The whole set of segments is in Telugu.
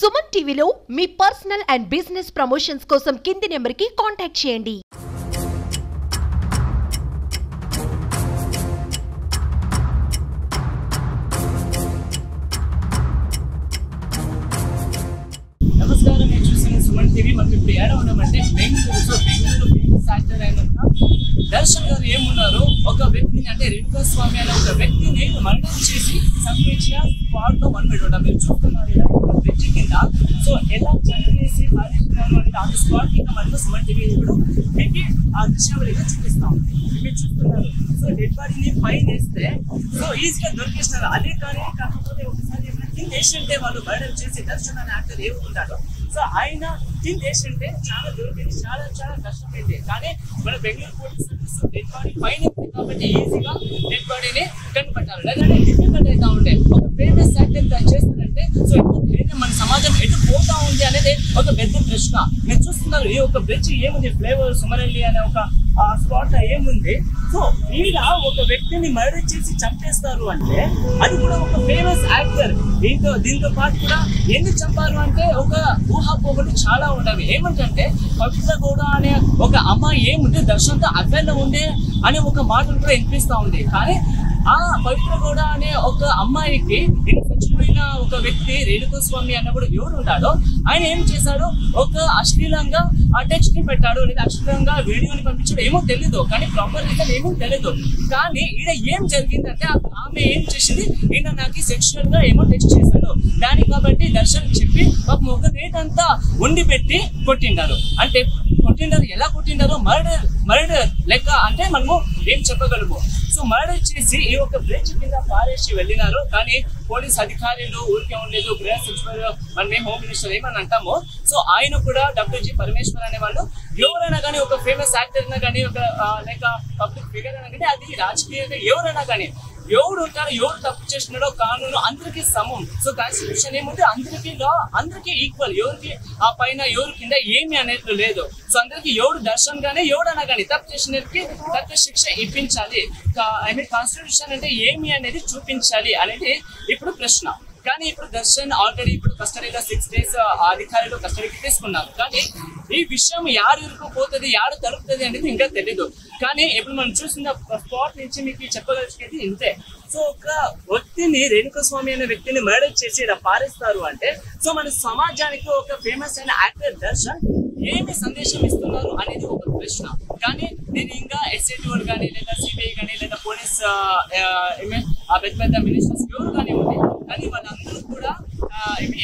సుమన్ టీవీలో మీ పర్సనల్ అండ్ బిజినెస్ ప్రమోషన్స్ కోసం కింది నెంబర్కి కాంటాక్ట్ చేయండి. నమస్కారం, నేను చూసిన సుమన్ టీవీ. మనం ఇప్పుడు ఏడా ఉన్నామంటే బెంగళూరు ఫేమస్ యాక్టర్ అయిన దర్శన్ గారు ఏమున్నారు, ఒక వ్యక్తిని అంటే రేణుకా స్వామి అనే ఒక వ్యక్తిని మర్డర్ చేసి చంపించిన స్పాట్ లో మనం మీరు చూస్తున్నారు బ్రిడ్జ్ కింద. సో ఎలా చంపేసి పాలిస్తున్నారు అంటే ఆ స్పాట్ కింద మనకు సుమన్ టీవీ ఇప్పుడు మీకు ఆ దృశ్యావళిగా చూపిస్తాం. మీరు చూస్తున్నారు. సో డెడ్ బాడీని పైన వేస్తే సో ఈజీగా దొరికేస్తున్నారు. అదే కానీ కాకపోతే ఒకసారి ఏంటంటే వాళ్ళు మర్డర్ చేసి దర్శన్ అనే యాక్టర్ ఏముంటాడో సో ఆయన ఏంటంటే చాలా దొరికింది, చాలా చాలా కష్టమైంది. కానీ మన బెంగళూరు పోలీస్ డెడ్ బాడీ పైన కాబట్టి ఈజీగా డెడ్ బాడీని కనిపెట్టాలి. లేదంటే డిఫికల్ట్ అవుతా ఉండే ఒక ఫేమస్ యాక్టర్ చేస్తారంటే సో ఎక్కువ మన సమాజం ఎటు పోతా ఉంది అనేది ఒక పెద్ద ప్రశ్న. మీరు చూస్తున్నారు ఈ ఒక బ్రిడ్జ్ ఏముంది, ఫ్లేవర్ సుమరల్లి అనే ఒక స్పాట్ ఏముంది. సో ఈడ ఒక వ్యక్తిని మర్డర్ చేసి చంపేస్తారు అంటే అది కూడా ఒక ఫేమస్ యాక్టర్. దీంతో పాటు కూడా ఎందుకు చంపారు అంటే ఒక ఊహాపోగలు చాలా ఉండవి. ఏమంటే పవిత్ర గౌడ అనే ఒక అమ్మాయి ఏముంది దర్శనంతో అఫైర్లో ఉండే అనే ఒక మాటలు కూడా వినిపిస్తా ఉంది. కానీ ఆ పవిత్ర గౌడ అనే ఒక అమ్మాయికి చచ్చిపోయిన ఒక వ్యక్తి రేణుకా స్వామి అన్నప్పుడు ఎవరు ఉంటాడో ఆయన ఏం చేశాడు, ఒక అశ్లీలంగా ఆ టెక్స్ట్ ని పెట్టాడు, లేదా అశ్లీలంగా వీడియోని పంపించాడు. ఏమో తెలీదు, కానీ ప్రాపర్ రీజన్ ఏమో తెలీదు. కానీ ఈడ ఏం జరిగిందంటే ఆమె ఏం చేసింది, ఈయన నాకు సెక్షువల్ గా ఏమో టెక్స్ట్ చేశాడు దానికి కాబట్టి దర్శన్ చెప్పి ఒక రేట్ అంతా ఉండి పెట్టి కొట్టిండారు. అంటే కొట్టిండారు, ఎలా కొట్టిండారు, మర్డర్ లెక్క అంటే మనము ఏం చెప్పగలము. సో మర్డర్ చేసి ఈ ఒక బ్రిడ్జ్ కింద పారేసి వెళ్ళినారు. కానీ పోలీస్ అధికారులు ఊరికే ఉండలేదు. గృహ సచివాలయ మనమే హోమ్ మినిస్టర్ ఏమని అంటామో సో ఆయన కూడా డాక్టర్ జి పరమేశ్వర్ అనే వాళ్ళు ఎవరైనా కానీ ఒక ఫేమస్ యాక్టర్ అయినా కానీ ఒక లైక్ పబ్లిక్ ఫిగర్ అయినా కానీ అది రాజకీయంగా ఎవరైనా కానీ ఎవరు ఉంటారో ఎవరు తప్పు చేసినాడో కానూను అందరికీ సమం. సో కాన్స్టిట్యూషన్ ఏముంది అందరికీ ఈక్వల్, ఎవరికి ఆ పైన ఎవరి కింద ఏమి అనేది లేదు. సో అందరికి ఎవడు దర్శన్ గానీ ఎవడన్నా కానీ తప్పు చేసినకి తగ్గ శిక్ష ఇప్పించాలి. ఐ మీన్ కాన్స్టిట్యూషన్ అంటే ఏమి అనేది చూపించాలి అనేది ఇప్పుడు ప్రశ్న. కానీ ఇప్పుడు దర్శన్ ఆల్రెడీ ఇప్పుడు కస్టడీలో 6 days అధికారులు కస్టడీకి తీసుకున్నారు. కానీ ఈ విషయం యారు ఇరుక్కుపోతుంది, యారు తలుపుతుంది అనేది ఇంకా తెలీదు. కానీ ఇప్పుడు మనం చూసిన స్పాట్ నుంచి మీకు చెప్పగలిగేది ఇంతే. సో ఒక వ్యక్తిని రేణుకా స్వామి అనే వ్యక్తిని మర్డర్ చేసి ఇలా పారేస్తారు అంటే సో మన సమాజానికి ఒక ఫేమస్ అయిన యాక్టర్ దర్శన్ ఏమి సందేశం ఇస్తున్నారు అనేది ఒక ప్రశ్న. కానీ నేను ఇంకా ఎస్ఐటీ వాళ్ళు కానీ లేదా సిబిఐ కానీ లేదా పోలీస్ పెద్ద పెద్ద మినిస్టర్స్ ఎవరు కానీ ఉంది, కానీ వాళ్ళందరూ కూడా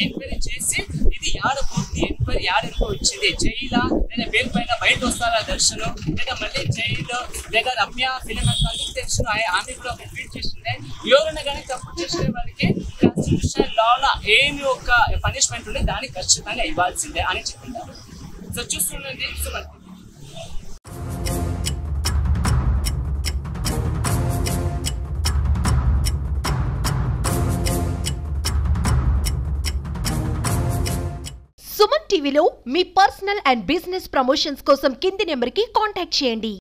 ఎంక్వైరీ చేసి ఇది పోతుంది, ఎంక్వైరీ యాడెందుకు వచ్చింది, జైలా లేదా పేరు పైన బయట వస్తారా దర్శనం, లేదా మళ్ళీ జైలు లేదా రమ్య ఫిలిం అందరికి తెలుసు ఆమె కూడా ఒక ట్వీట్ చేసిందే. ఎవరైనా కానీ తప్పు చేసిన వాళ్ళకి కాన్స్టిట్యూషన్ లాలో ఏమి ఒక పనిష్మెంట్ ఉంటే దానికి ఖచ్చితంగా ఇవ్వాల్సిందే అని చెప్పింటారు. సో చూస్తుండండి సుమన్. సుమన్ టీవీలో మీ పర్సనల్ అండ్ బిజినెస్ ప్రమోషన్స్ కోసం కింది నెంబర్కి కాంటాక్ట్ చేయండి.